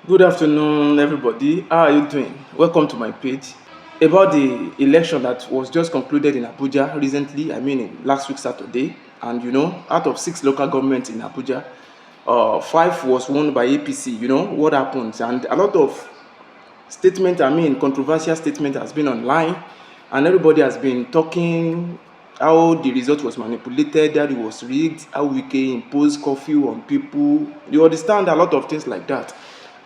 Good afternoon, everybody. How are you doing? Welcome to my page. About the election that was just concluded in Abuja recently, last week Saturday, and out of six local governments in Abuja, five was won by APC. You know what happened, and a lot of controversial statement has been online, and everybody has been talking how the result was manipulated, that it was rigged, how Wike imposed curfew on people. You understand a lot of things like that.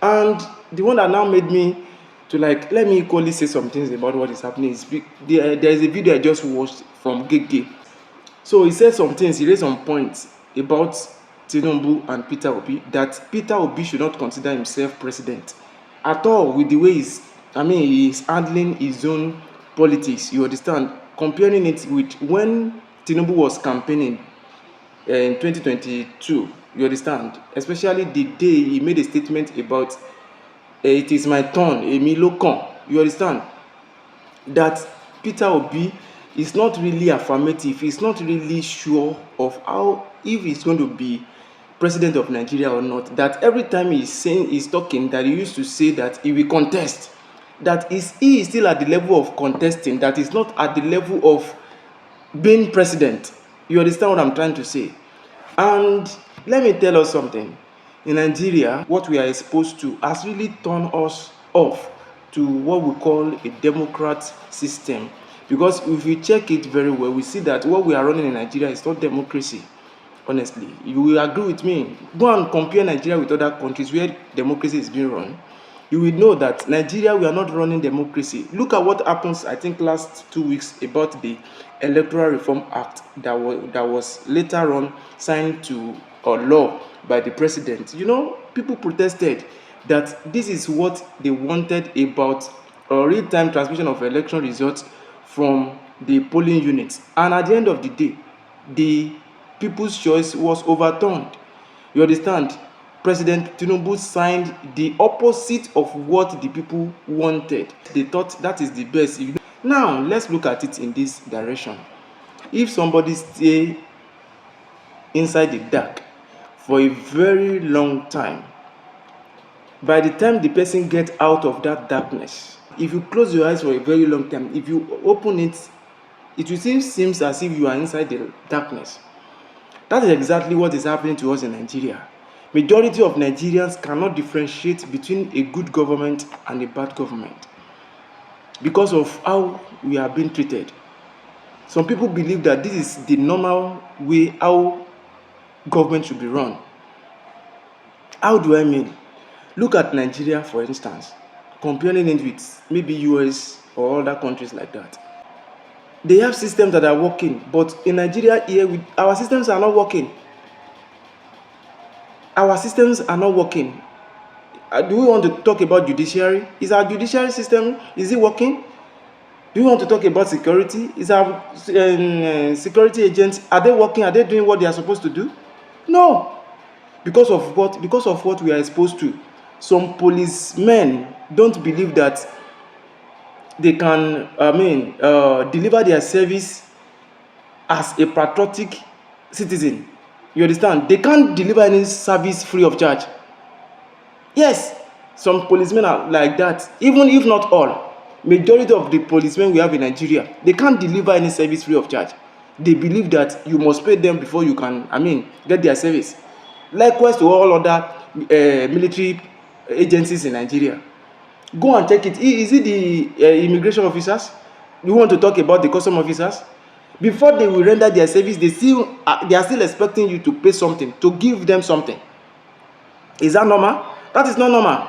And the one that now made me to let me equally say some things about what is happening is there is a video I just watched from Gege. So he said some things, he raised some points about Tinubu and Peter Obi, that Peter Obi should not consider himself president at all with the way he's handling his own politics. You understand? Comparing it with when Tinubu was campaigning in 2022, you understand? Especially the day he made a statement about it is my turn, Emi lo kan. You understand? That Peter Obi is not really affirmative, he's not really sure of how, if he's going to be president of Nigeria or not. That every time he's talking, that he used to say that he will contest. He is still at the level of contesting, that is not at the level of being president. You understand what I'm trying to say? And let me tell us something. In Nigeria, what we are exposed to has really turned us off to what we call a democrat system. Because if you check it very well, we see that what we are running in Nigeria is not democracy. Honestly, you will agree with me. Go and compare Nigeria with other countries where democracy is being run. You will know that Nigeria, we are not running democracy. Look at what happens, I think, last 2 weeks about the Electoral Reform Act that was later on signed to law by the president. People protested that this is what they wanted about real-time transmission of election results from the polling units. And at the end of the day, the people's choice was overturned. You understand? President Tinubu signed the opposite of what the people wanted. They thought that is the best. Now, let's look at it in this direction. If somebody stay inside the dark for a very long time, by the time the person gets out of that darkness, if you close your eyes for a very long time, if you open it, it will seem as if you are inside the darkness. That is exactly what is happening to us in Nigeria. Majority of Nigerians cannot differentiate between a good government and a bad government because of how we are being treated. Some people believe that this is the normal way how government should be run. How do I mean? Look at Nigeria, for instance, comparing it with maybe US or other countries like that. They have systems that are working, but in Nigeria here, our systems are not working. Our systems are not working. Do we want to talk about judiciary? Is our judiciary system, is it working? Do we want to talk about security? Is our security agents, are they working? Are they doing what they are supposed to do? No. Because of what? Because of what we are exposed to. Some policemen don't believe that they can, deliver their service as a patriotic citizen. You understand? They can't deliver any service free of charge. Yes, some policemen are like that. Even if not all, majority of the policemen we have in Nigeria, they can't deliver any service free of charge. They believe that you must pay them before you can, get their service. Likewise to all other military agencies in Nigeria. Go and check it. Is it the immigration officers? You want to talk about the custom officers? Before they will render their service, they are still expecting you to pay something, to give them something. Is that normal? That is not normal.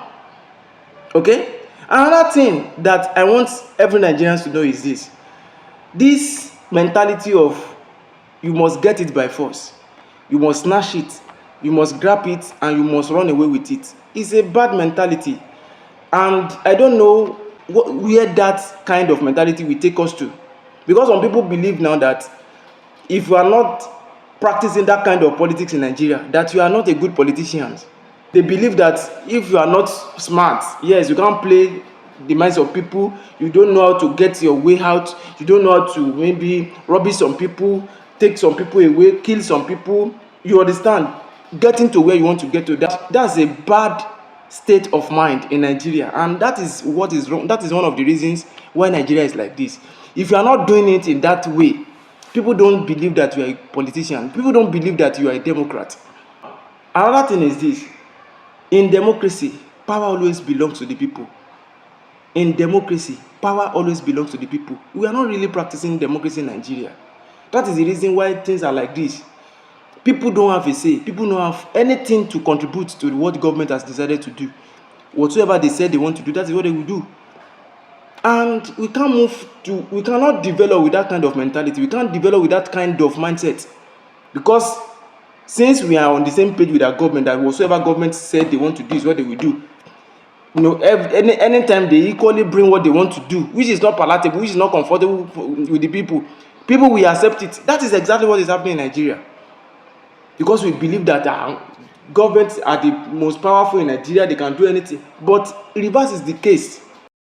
Okay? Another thing that I want every Nigerian to know is this mentality of you must get it by force, you must snatch it, you must grab it, and you must run away with it. It's a bad mentality. And I don't know where that kind of mentality will take us to. Because some people believe now that if you are not practicing that kind of politics in Nigeria, that you are not a good politician. They believe that if you are not smart, yes, you can't play the minds of people, you don't know how to get your way out, you don't know how to maybe rubbish some people, take some people away, kill some people. You understand? Getting to where you want to get to, that's a bad state of mind in Nigeria, and that is what is wrong. That is one of the reasons why Nigeria is like this. If you are not doing it in that way, people don't believe that you are a politician. People don't believe that you are a Democrat. Another thing is this: in democracy, power always belongs to the people. In democracy, power always belongs to the people. We are not really practicing democracy in Nigeria. That is the reason why things are like this. People don't have a say. People don't have anything to contribute to what government has decided to do. Whatsoever they said they want to do, that is what they will do. And we cannot develop with that kind of mentality. We can't develop with that kind of mindset. Because since we are on the same page with our government, that whatsoever government said they want to do is what they will do. Anytime they equally bring what they want to do, which is not palatable, which is not comfortable with the people will accept it. That is exactly what is happening in Nigeria. Because we believe that governments are the most powerful in Nigeria, they can do anything. But reverse is the case.